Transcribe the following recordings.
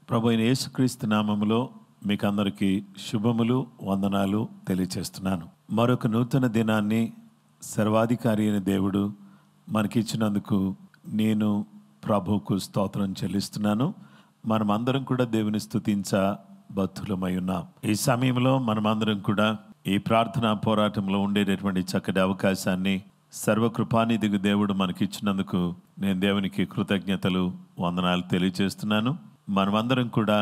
ప్రభు అయిన యేసుక్రీస్తు నామములో మీకు అందరికీ శుభములు, వందనాలు తెలియచేస్తున్నాను. మరొక నూతన దినాన్ని సర్వాధికారి అయిన దేవుడు మనకిచ్చినందుకు నేను ప్రభువుకు స్తోత్రం చెల్లిస్తున్నాను. మనమందరం కూడా దేవుని స్తుతించ బద్ధులమై ఉన్నాం. ఈ సమయంలో మనమందరం కూడా ఈ ప్రార్థనా పోరాటంలో ఉండేటటువంటి చక్కటి అవకాశాన్ని సర్వకృపానిధికి దేవుడు మనకిచ్చినందుకు నేను దేవునికి కృతజ్ఞతలు, వందనాలు తెలియజేస్తున్నాను. మనమందరం కూడా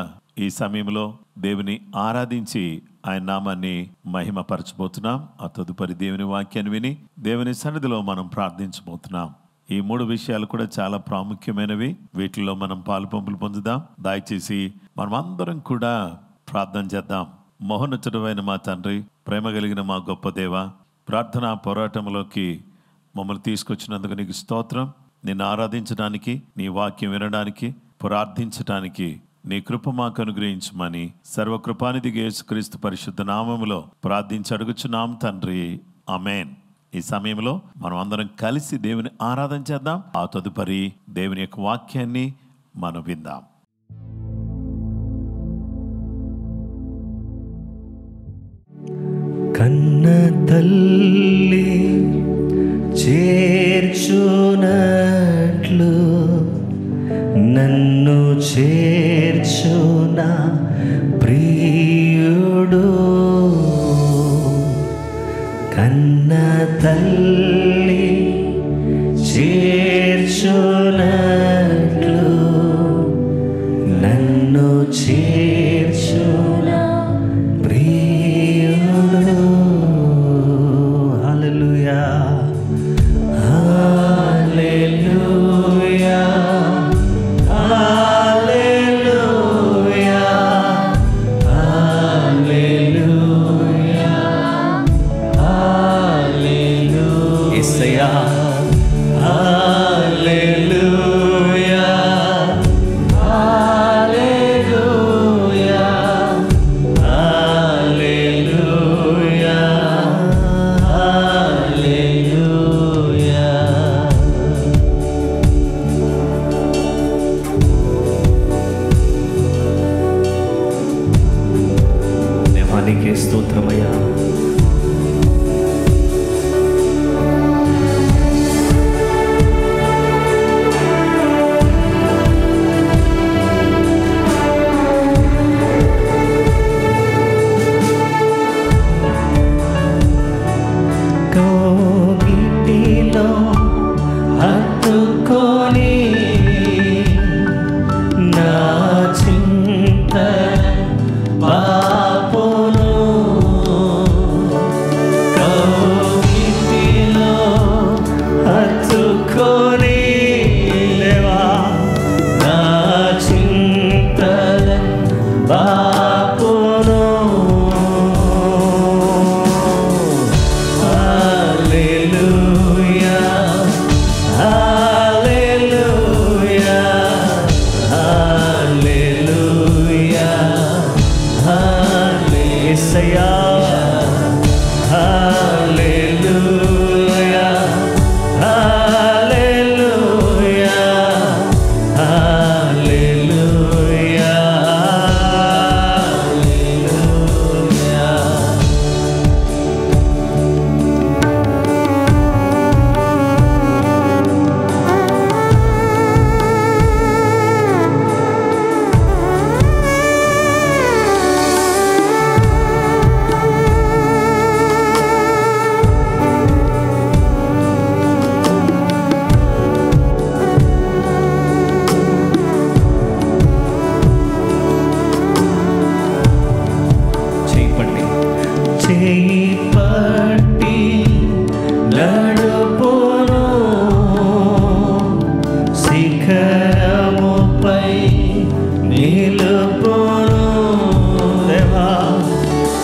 ఈ సమయంలో దేవుని ఆరాధించి ఆయన నామాన్ని మహిమపరచబోతున్నాం. ఆ తదుపరి దేవుని వాక్యాన్ని విని దేవుని సన్నిధిలో మనం ప్రార్థించబోతున్నాం. ఈ 3 విషయాలు కూడా చాలా ప్రాముఖ్యమైనవి. వీటిల్లో మనం పాలుపంపులు పొందుదాం. దయచేసి మనమందరం కూడా ప్రార్థన చేద్దాం. మహోన్నతుడైన మా తండ్రి, ప్రేమ కలిగిన మా గొప్ప దేవ, ప్రార్థనా పోరాటంలోకి మమ్మల్ని తీసుకొచ్చినందుకు నీకు స్తోత్రం. నిన్ను ఆరాధించడానికి, నీ వాక్యం వినడానికి, ప్రార్థించటానికి నీ కృప మాకు అనుగ్రహించమని సర్వకృపానిధికి యేసుక్రీస్తు పరిశుద్ధ నామములో ప్రార్థించి అడుగుచున్నాం తండ్రి, ఆమేన్. ఈ సమయంలో మనం అందరం కలిసి దేవుని ఆరాధన చేద్దాం. ఆ తదుపరి దేవుని యొక్క వాక్యాన్ని మనం విందాం. కన్న తల్లి చేర్చునట్లు నన్ను చేర్చున ప్రియుడు, కన్న తల్లి చేర్చునట్లు నన్ను చేర్చున ప్రియుడు. హల్లెలూయా, హల్లెలూయా, హల్లెలూయా, హల్లెలూయా, హల్లెలూయా. యేసయ్యా, హల్లెలూయా, హల్లెలూయా, హల్లెలూయా, హల్లెలూయా. దేవానికి స్తోత్రమయ్యా. కోగిటిలో హత్తుకొని నా చింత బాపును, కోగిటిలో హత్తుకొని దేవా నా చింత బాపును. హల్లెలూయా, హల్లెలూయా, హల్లెలూయా, యేసయ్యా, హల్లెలూయా, హల్లెలూయా, హల్లెలూయా, హల్లెలూయా. చేయి పట్టి నడుపును, శిఖరముపై నిలుపును. దేవా,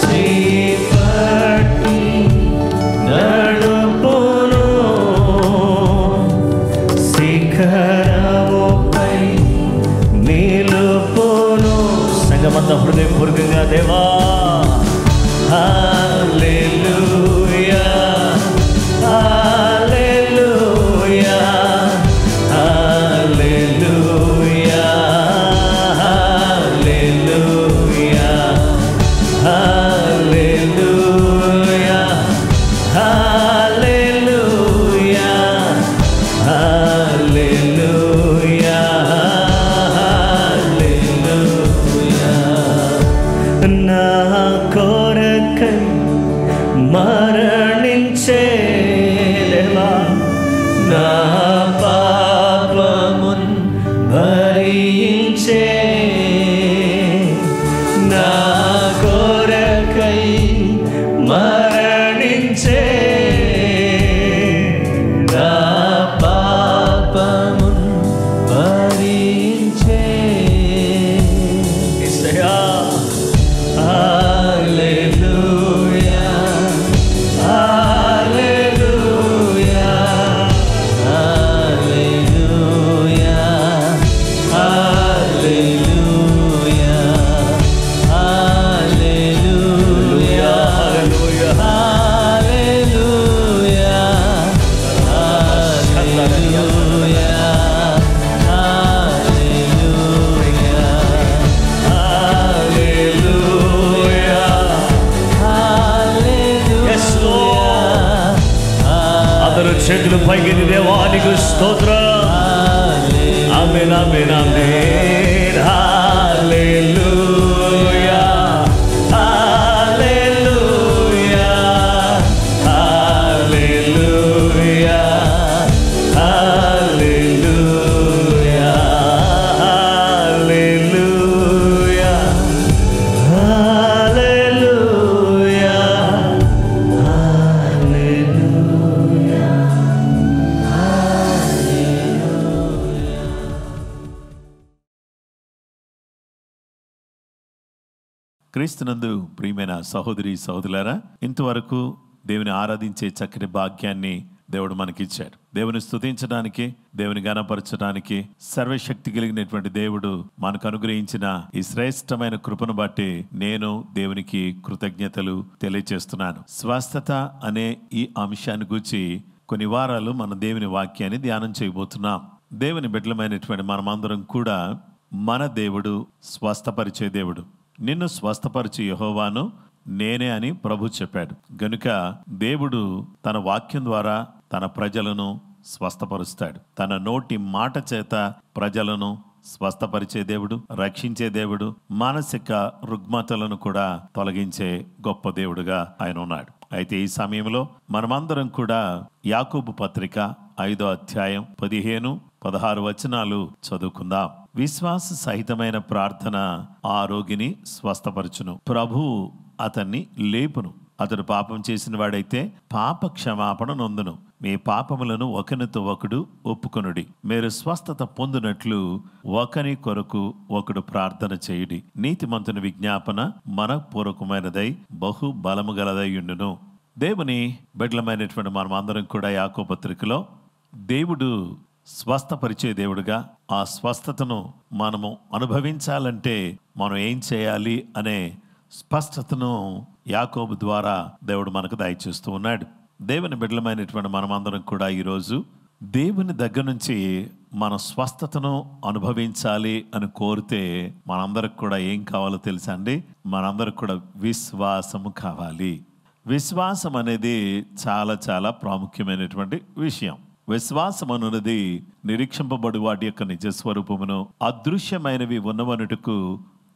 చేయి పట్టి నడుపును, శిఖరముపై నిలుపును. సంగమంత హృదయపూర్వకంగా దేవా, హల్లెలూయా, హల్లెలూయా, హల్లెలూయా, స్తోత్రం. ఆమేన్ ఆమేన్ ఆమేన్. హల్లెలూయా హల్లెలూయా హల్లెలూయా హల్లెలూయా హల్లెలూయా హల్లెలూయా హల్లెలూయా. క్రీస్తునందు ప్రియమైన సహోదరి సహోదరులారా, ఇంతవరకు దేవుని ఆరాధించే చక్కని భాగ్యాన్ని దేవుడు మనకిచ్చాడు. దేవుని స్తుతించడానికి, దేవుని గణపరచడానికి సర్వశక్తి కలిగినటువంటి దేవుడు మనకు అనుగ్రహించిన ఈ శ్రేష్టమైన కృపను బట్టి నేను దేవునికి కృతజ్ఞతలు తెలియజేస్తున్నాను. స్వస్థత అనే ఈ అంశాన్ని గురించి కొన్ని వారాలు మన దేవుని వాక్యాన్ని ధ్యానం చేయబోతున్నాం. దేవుని బిడ్డలమైనటువంటి మనమందరం కూడా మన దేవుడు స్వస్థపరిచే దేవుడు. నిన్ను స్వస్థపరిచే యెహోవాను నేనే అని ప్రభు చెప్పాడు. గనుక దేవుడు తన వాక్యం ద్వారా తన ప్రజలను స్వస్థపరుస్తాడు. తన నోటి మాట చేత ప్రజలను స్వస్థపరిచే దేవుడు, రక్షించే దేవుడు, మానసిక రుగ్మతలను కూడా తొలగించే గొప్ప దేవుడుగా ఆయన ఉన్నాడు. అయితే ఈ సమయంలో మనమందరం కూడా యాకోబు పత్రిక 5వ అధ్యాయం 15-16 వచనాలు చదువుకుందాం. విశ్వాస సహితమైన ప్రార్థన ఆ రోగిని స్వస్థపరచును, ప్రభువు అతన్ని లేపును. అతడు పాపం చేసిన వాడైతే పాప క్షమాపణ నొందును. మీ పాపములను ఒకనితో ఒకడు ఒప్పుకొనుడి. మీరు స్వస్థత పొందినట్లు ఒకని కొరకు ఒకడు ప్రార్థన చేయుడి. నీతిమంతుని విజ్ఞాపన మనపూర్వకమైనదై బహు బలము గలదై ఉండును. దేవుని బిడ్డలమైనటువంటి మనం అందరం కూడా యాకోబు పత్రికలో దేవుడు స్వస్థపరిచే దేవుడుగా, ఆ స్వస్థతను మనము అనుభవించాలంటే మనం ఏం చేయాలి అనే స్పష్టతను యాకోబు ద్వారా దేవుడు మనకు దయచేస్తూ ఉన్నాడు. దేవుని బిడ్డలమైనటువంటి మనమందరం కూడా ఈరోజు దేవుని దగ్గర నుంచి మన స్వస్థతను అనుభవించాలి అని కోరితే మనందరికి కూడా ఏం కావాలో తెలుసా అండి? మనందరికి కూడా విశ్వాసము కావాలి. విశ్వాసం అనేది చాలా చాలా ప్రాముఖ్యమైనటువంటి విషయం. విశ్వాసం అన్నది నిరీక్షింపబడు వాటి యొక్క నిజస్వరూపమును, అదృశ్యమైనవి ఉన్నవనుటకు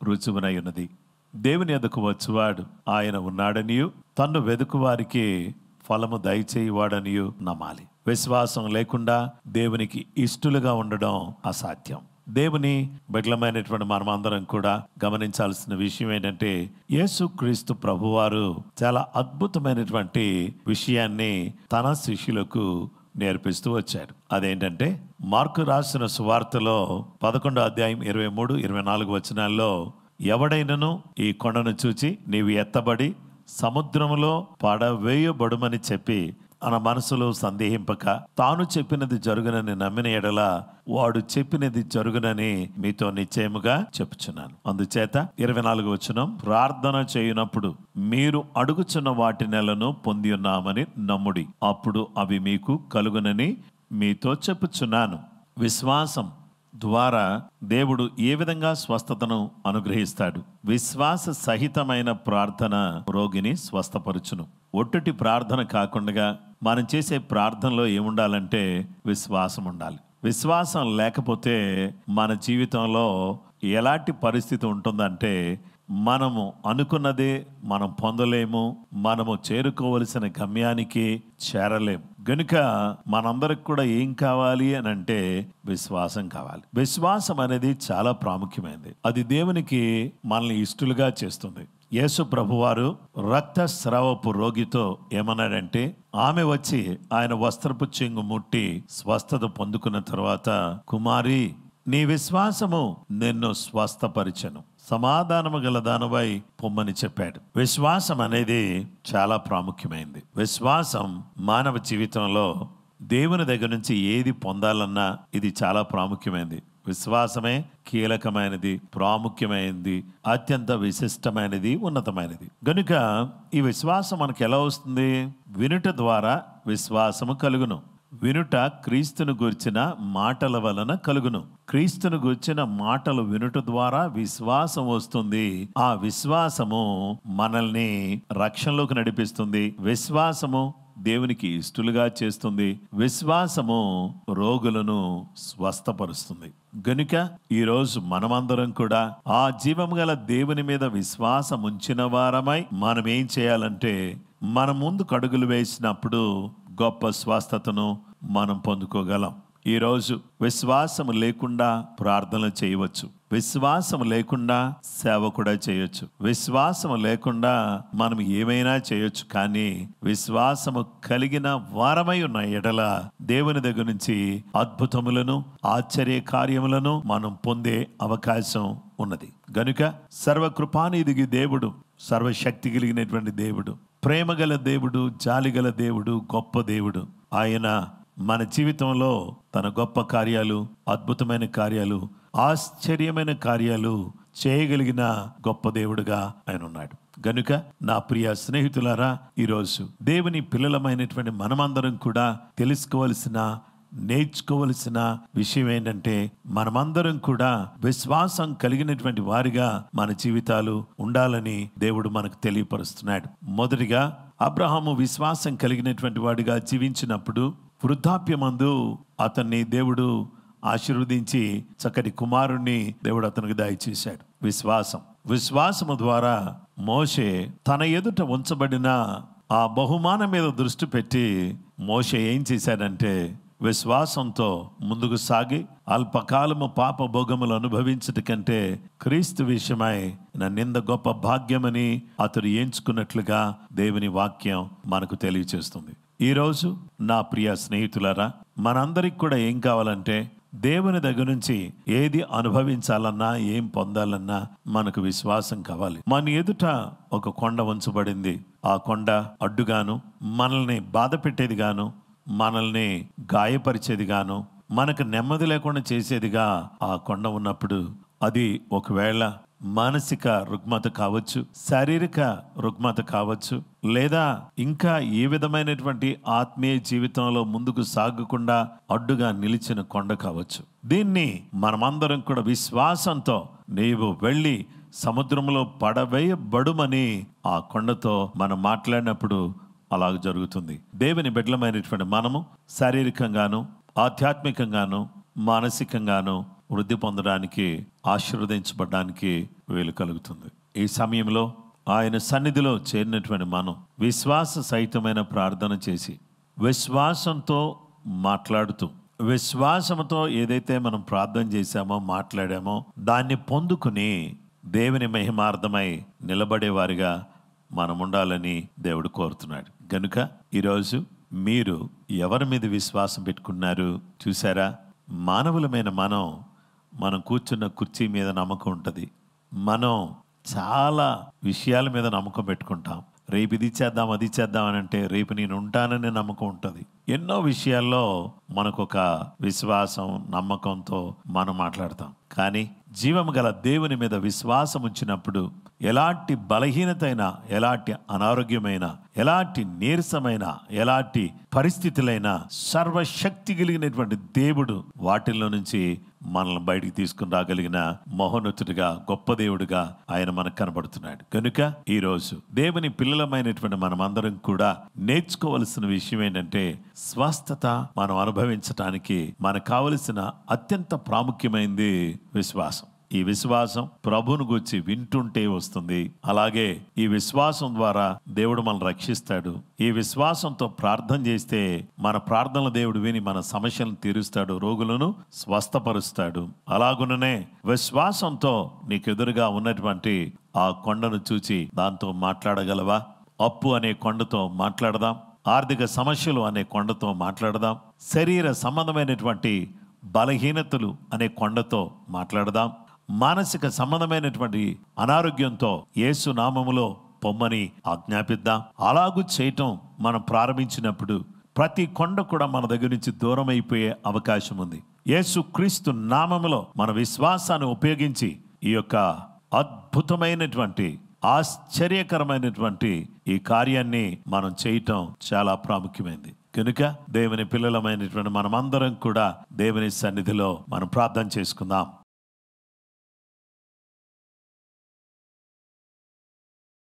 రుజువునై ఉన్నది. దేవుని ఎదుకు వచ్చువాడు ఆయన ఉన్నాడనియు, తన్ను వెదుకు వారికి ఫలము దయచేయువాడనియు నమ్మాలి. విశ్వాసం లేకుండా దేవునికి ఇష్టలుగా ఉండడం అసాధ్యం. దేవుని బిడ్డలమైనటువంటి మనమందరం కూడా గమనించాల్సిన విషయం ఏంటంటే, యేసుక్రీస్తు ప్రభువారు చాలా అద్భుతమైనటువంటి విషయాన్ని తన శిష్యులకు నేర్పిస్తూ వచ్చాడు. అదేంటంటే, మార్కు రాసిన సువార్తలో 11వ అధ్యాయం 23-24 వచనాల్లో, ఎవడైనను ఈ కొండను చూచి నీవు ఎత్తబడి సముద్రములో పడవేయబడుమని చెప్పి తన మనసులో సందేహింపక తాను చెప్పినది జరుగునని నమ్మిన ఎడల వాడు చెప్పినది జరుగునని మీతో నిశ్చయముగా చెప్పుచున్నాను. అందుచేత 24వ వచనం, ప్రార్థన చేయునప్పుడు మీరు అడుగుచున్న వాటి నెలను పొంది ఉన్నామని నమ్ముడి, అప్పుడు అవి మీకు కలుగునని మీతో చెప్పుచున్నాను. విశ్వాసం ద్వారా దేవుడు ఏ విధంగా స్వస్థతను అనుగ్రహిస్తాడు? విశ్వాస సహితమైన ప్రార్థన రోగిని స్వస్థపరచును. ఒట్టటి ప్రార్థన కాకుండా మనం చేసే ప్రార్థనలో ఏముండాలంటే విశ్వాసం ఉండాలి. విశ్వాసం లేకపోతే మన జీవితంలో ఎలాంటి పరిస్థితి ఉంటుందంటే, మనము అనుకున్నదే మనం పొందలేము, మనము చేరుకోవలసిన గమ్యానికి చేరలేము. గనుక మనందరికి కూడా ఏం కావాలి అని అంటే విశ్వాసం కావాలి. విశ్వాసం అనేది చాలా ప్రాముఖ్యమైనది. అది దేవునికి మనల్ని ఇష్టలుగా చేస్తుంది. యేసు ప్రభువారు రక్తస్రావపు రోగితో ఏమన్నాడంటే, ఆమె వచ్చి ఆయన వస్త్రపు చెంగు ముట్టి స్వస్థత పొందుకున్న తర్వాత, కుమారి నీ విశ్వాసము నిన్ను స్వస్థపరిచెను, సమాధానము గల దానివై పొమ్మని చెప్పాడు. విశ్వాసం అనేది చాలా ప్రాముఖ్యమైనది. విశ్వాసం మానవ జీవితంలో దేవుని దగ్గర నుంచి ఏది పొందాలన్నా ఇది చాలా ప్రాముఖ్యమైనది. విశ్వాసమే కీలకమైనది, ప్రాముఖ్యమైనది, అత్యంత విశిష్టమైనది, ఉన్నతమైనది. గనుక ఈ విశ్వాసం మనకు ఎలా వస్తుంది? వినుట ద్వారా విశ్వాసము కలుగును. వినుట క్రీస్తును గూర్చిన మాటల వలన కలుగును. క్రీస్తును గూర్చిన మాటలు వినుట ద్వారా విశ్వాసం వస్తుంది. ఆ విశ్వాసము మనల్ని రక్షణలోకి నడిపిస్తుంది. విశ్వాసము దేవునికి ఇష్టలుగా చేస్తుంది. విశ్వాసము రోగులను స్వస్థపరుస్తుంది. గనుక ఈరోజు మనమందరం కూడా ఆ జీవము గల దేవుని మీద విశ్వాసం ఉంచిన వారమై మనం ఏం చేయాలంటే, మన ముందు అడుగులు వేసినప్పుడు గొప్ప స్వస్థతను మనం పొందుకోగలం. ఈరోజు విశ్వాసం లేకుండా ప్రార్థన చేయవచ్చు, విశ్వాసం లేకుండా సేవ కూడా చేయొచ్చు, విశ్వాసం లేకుండా మనం ఏమైనా చేయొచ్చు. కానీ విశ్వాసము కలిగిన వారమై ఉన్న ఎడల దేవుని దగ్గర నుంచి అద్భుతములను, ఆశ్చర్య కార్యములను మనం పొందే అవకాశం ఉన్నది. గనుక సర్వకృపానిధికి దేవుడు, సర్వశక్తి కలిగినటువంటి దేవుడు, ప్రేమగల దేవుడు, జాలిగల దేవుడు, గొప్ప దేవుడు. ఆయన మన జీవితంలో తన గొప్ప కార్యాలు, అద్భుతమైన కార్యాలు, ఆశ్చర్యమైన కార్యాలు చేయగలిగిన గొప్ప దేవుడుగా ఆయన ఉన్నాడు. గనుక నా ప్రియ స్నేహితులారా, ఈరోజు దేవుని పిల్లలమైనటువంటి మనమందరం కూడా తెలుసుకోవలసిన, నేర్చుకోవలసిన విషయం ఏంటంటే, మనమందరం కూడా విశ్వాసం కలిగినటువంటి వారిగా మన జీవితాలు ఉండాలని దేవుడు మనకు తెలియపరుస్తున్నాడు. మొదటిగా అబ్రహాము విశ్వాసం కలిగినటువంటి వాడిగా జీవించినప్పుడు వృద్ధాప్యమందు అతన్ని దేవుడు ఆశీర్వదించి చక్కటి కుమారుణ్ణి దేవుడు అతనికి దయచేశాడు. విశ్వాసము ద్వారా మోషే తన ఎదుట ఉంచబడిన ఆ బహుమానం మీద దృష్టి పెట్టి మోషే ఏం చేశాడంటే, విశ్వాసంతో ముందుకు సాగి అల్పకాలము పాప భోగములు అనుభవించట కంటే క్రీస్తు విషయమై నన్నింద గొప్ప భాగ్యమని అతడు ఎంచుకున్నట్లుగా దేవుని వాక్యం మనకు తెలియచేస్తుంది. ఈరోజు నా ప్రియ స్నేహితులారా, మనందరికి కూడా ఏం కావాలంటే, దేవుని దగ్గర నుంచి ఏది అనుభవించాలన్నా, ఏం పొందాలన్నా మనకు విశ్వాసం కావాలి. మన ఎదుట ఒక కొండ ఉంచబడింది. ఆ కొండ అడ్డుగాను, మనల్ని బాధ పెట్టేదిగాను, మనల్ని గాయపరిచేదిగాను, మనకు నెమ్మది లేకుండా చేసేదిగా ఆ కొండ ఉన్నప్పుడు, అది ఒకవేళ మానసిక రుగ్మత కావచ్చు, శారీరక రుగ్మత కావచ్చు, లేదా ఇంకా ఏ విధమైనటువంటి ఆత్మీయ జీవితంలో ముందుకు సాగకుండా అడ్డుగా నిలిచిన కొండ కావచ్చు. దీన్ని మనమందరం కూడా విశ్వాసంతో నీవు వెళ్ళి సముద్రంలో పడవేయబడుమని ఆ కొండతో మనం మాట్లాడినప్పుడు అలాగ జరుగుతుంది. దేవుని బిడ్డలమైనటువంటి మనము శారీరకంగాను, ఆధ్యాత్మికంగాను, మానసికంగాను వృద్ధి పొందడానికి, ఆశీర్వదించబడడానికి వీలు కలుగుతుంది. ఈ సమయంలో ఆయన సన్నిధిలో చేరినటువంటి మనం విశ్వాస సహితమైన ప్రార్థన చేసి, విశ్వాసంతో మాట్లాడుతూ, విశ్వాసంతో ఏదైతే మనం ప్రార్థన చేశామో, మాట్లాడామో దాన్ని పొందుకుని దేవుని మహిమార్థమై నిలబడేవారిగా మనం ఉండాలని దేవుడు కోరుతున్నాడు. గనుక ఈరోజు మీరు ఎవరి మీద విశ్వాసం పెట్టుకున్నారు? చూసారా, మానవులమైన మనం కూర్చున్న కుర్చీ మీద నమ్మకం ఉంటుంది. మనం చాలా విషయాల మీద నమ్మకం పెట్టుకుంటాం. రేపు ఇది చేద్దాం, అది చేద్దాం అని అంటే రేపు నేను ఉంటానని నమ్మకం ఉంటుంది. ఎన్నో విషయాల్లో మనకొక విశ్వాసం, నమ్మకంతో మనం మాట్లాడతాం. కానీ జీవము గల దేవుని మీద విశ్వాసం ఉంచినప్పుడు ఎలాంటి బలహీనత అయినా, ఎలాంటి అనారోగ్యమైనా, ఎలాంటి నీరసమైన, ఎలాంటి పరిస్థితులైనా సర్వశక్తి కలిగినటువంటి దేవుడు వాటిల్లో నుంచి మనల్ని బయటికి తీసుకుని రాగలిగిన మహోన్నతుడిగా, గొప్ప దేవుడిగా ఆయన మనకు కనబడుతున్నాడు. కనుక ఈరోజు దేవుని పిల్లలమైనటువంటి మనమందరం కూడా నేర్చుకోవలసిన విషయం ఏంటంటే, స్వస్థత మనం అనుభవించటానికి మనకు కావలసిన అత్యంత ప్రాముఖ్యమైనది విశ్వాసం. ఈ విశ్వాసం ప్రభువును గురించి వింటుంటే వస్తుంది. అలాగే ఈ విశ్వాసం ద్వారా దేవుడు మనల్ని రక్షిస్తాడు. ఈ విశ్వాసంతో ప్రార్థన చేస్తే మన ప్రార్థనల దేవుడు విని మన సమస్యలను తీరుస్తాడు, రోగులను స్వస్థపరుస్తాడు. అలాగుననే విశ్వాసంతో నీకు ఎదురుగా ఉన్నటువంటి ఆ కొండను చూచి దాంతో మాట్లాడగలవా? అప్పు అనే కొండతో మాట్లాడదాం, ఆర్థిక సమస్యలు అనే కొండతో మాట్లాడదాం, శరీర సంబంధమైనటువంటి బలహీనతలు అనే కొండతో మాట్లాడదాం, మానసిక సంబంధమైనటువంటి అనారోగ్యంతో యేసు నామములో పొమ్మని ఆజ్ఞాపిద్దాం. అలాగూ చేయటం మనం ప్రారంభించినప్పుడు ప్రతి కొండ కూడా మన దగ్గర నుంచి దూరం అయిపోయే అవకాశం ఉంది. యేసు క్రీస్తు నామములో మన విశ్వాసాన్ని ఉపయోగించి ఈ యొక్క అద్భుతమైనటువంటి, ఆశ్చర్యకరమైనటువంటి ఈ కార్యాన్ని మనం చేయటం చాలా ప్రాముఖ్యమైనది. కనుక దేవుని పిల్లలమైనటువంటి మనమందరం కూడా దేవుని సన్నిధిలో మనం ప్రార్థన చేసుకుందాం.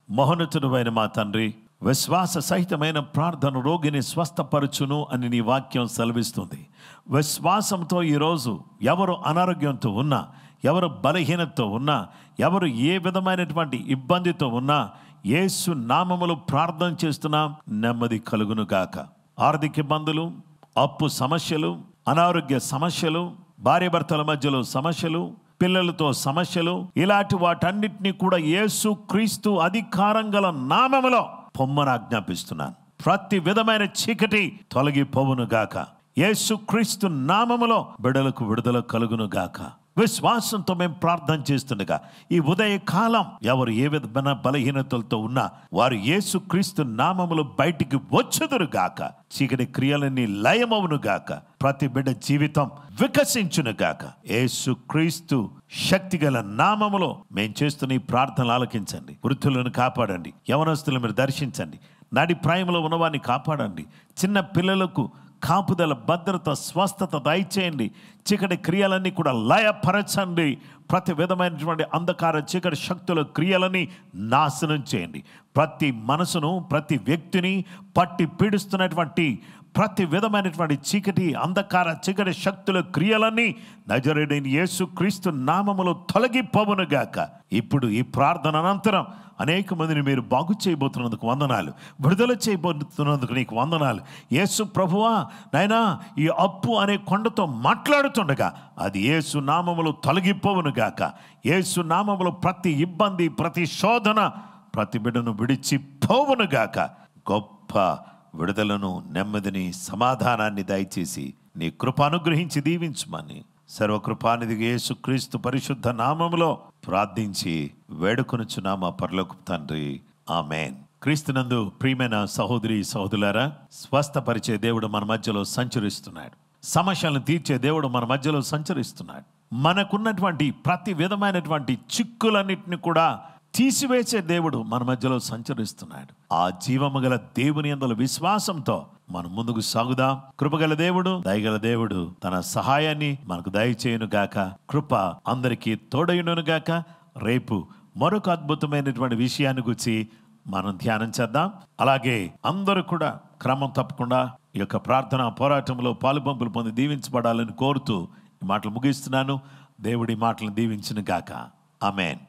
మహోన్నతుడైన మా తండ్రి, విశ్వాస సహితమైన ప్రార్థన రోగిని స్వస్థపరచును అని నీ వాక్యం సెలవిస్తుంది. విశ్వాసంతో ఈరోజు ఎవరు అనారోగ్యంతో ఉన్నా, ఎవరు బలహీనతతో ఉన్నా, ఎవరు ఏ విధమైనటువంటి ఇబ్బందితో ఉన్నా యేసు నామములో ప్రార్థన చేస్తున్నాం, నెమ్మది కలుగును గాక. ఆర్థిక ఇబ్బందులు, అప్పు సమస్యలు, అనారోగ్య సమస్యలు, భార్యాభర్తల మధ్యలో సమస్యలు, పిల్లలతో సమస్యలు, ఇలాంటి వాటన్నిటినీ కూడా యేసు క్రీస్తు అధికారం గల నామములో పొమ్మని ఆజ్ఞాపిస్తున్నాను. ప్రతి విధమైన చీకటి తొలగిపోవును గాక. యేసు క్రీస్తు నామములో బిడ్డలకు విడుదల కలుగును గాక. విశ్వాసంతో మేము ప్రార్థన చేస్తుండగా ఈ ఉదయ కాలం ఎవరు ఏ విధమైన బలహీనతలతో ఉన్నా వారు యేసు క్రీస్తు నామములో బయటికి వచ్చుదురు గాక. చీకటి క్రియలన్నీ లయమవును గాక. ప్రతి బిడ్డ జీవితం వికసించును గాక. యేసు క్రీస్తు శక్తిగల నామములో మేము చేస్తున్న ఈ ప్రార్థనలు ఆలకించండి. వృద్ధులను కాపాడండి. యవనస్తులను మీరు దర్శించండి. నాటి ప్రాయంలో ఉన్నవారిని కాపాడండి. చిన్న పిల్లలకు కాపుదల, భద్రత, స్వస్థత దయచేయండి. చీకటి క్రియలన్నీ కూడా లయపరచండి. ప్రతి విధమైనటువంటి అంధకార చీకటి శక్తుల క్రియలని నాశనం చేయండి. ప్రతి మనసును, ప్రతి వ్యక్తిని పట్టి పీడిస్తున్నటువంటి ప్రతి విధమైనటువంటి చీకటి, అంధకార చీకటి శక్తుల క్రియలన్నీ నజరేయుడైన యేసు క్రీస్తు నామములో తొలగిపోవును గాక. ఇప్పుడు ఈ ప్రార్థన అనంతరం అనేక మందిని మీరు బాగు చేయబోతున్నందుకు వందనాలు, విడుదల చేయబోతున్నందుకు నీకు వందనాలు. యేసు ప్రభువా, నాయనా, ఈ అప్పు అనే కొండతో మాట్లాడుతుండగా అది యేసు నామములో తొలగిపోవును గాక. యేసు నామములో ప్రతి ఇబ్బంది, ప్రతి శోధన ప్రతి బిడ్డను విడిచి పోవును గాక. గొప్ప విడుదలను, నెమ్మదిని, సమాధానాన్ని దయచేసి నీ కృప అనుగ్రహించి దీవించమని సర్వకృపానిధి యేసు క్రీస్తు పరిశుద్ధ నామములో ప్రార్థించి వేడుకొనుచున్నామా పరలోకపు తండ్రి, ఆమేన్. క్రీస్తునందు ప్రియమైన సహోదరి సహోదరులారా, స్వస్థపరిచే దేవుడు మన మధ్యలో సంచరిస్తున్నాడు. సమస్యలను తీర్చే దేవుడు మన మధ్యలో సంచరిస్తున్నాడు. మనకున్నటువంటి ప్రతి విధమైనటువంటి చిక్కులన్నిటిని కూడా తీసివేసే దేవుడు మన మధ్యలో సంచరిస్తున్నాడు. ఆ జీవము గల దేవుని యందు విశ్వాసంతో మనం ముందుకు సాగుదాం. కృపగల దేవుడు, దయగల దేవుడు తన సహాయాన్ని మనకు దయచేయును గాక. కృప అందరికీ తోడయును గాక. రేపు మరొక అద్భుతమైనటువంటి విషయాన్ని గురించి మనం ధ్యానం చేద్దాం. అలాగే అందరూ కూడా క్రమం తప్పకుండా ఈ యొక్క ప్రార్థన పోరాటంలో పాలుపంపులు పొంది దీవించబడాలని కోరుతూ ఈ మాటలు ముగిస్తున్నాను. దేవుడి మాటలను దీవించును గాక. ఆమేన్.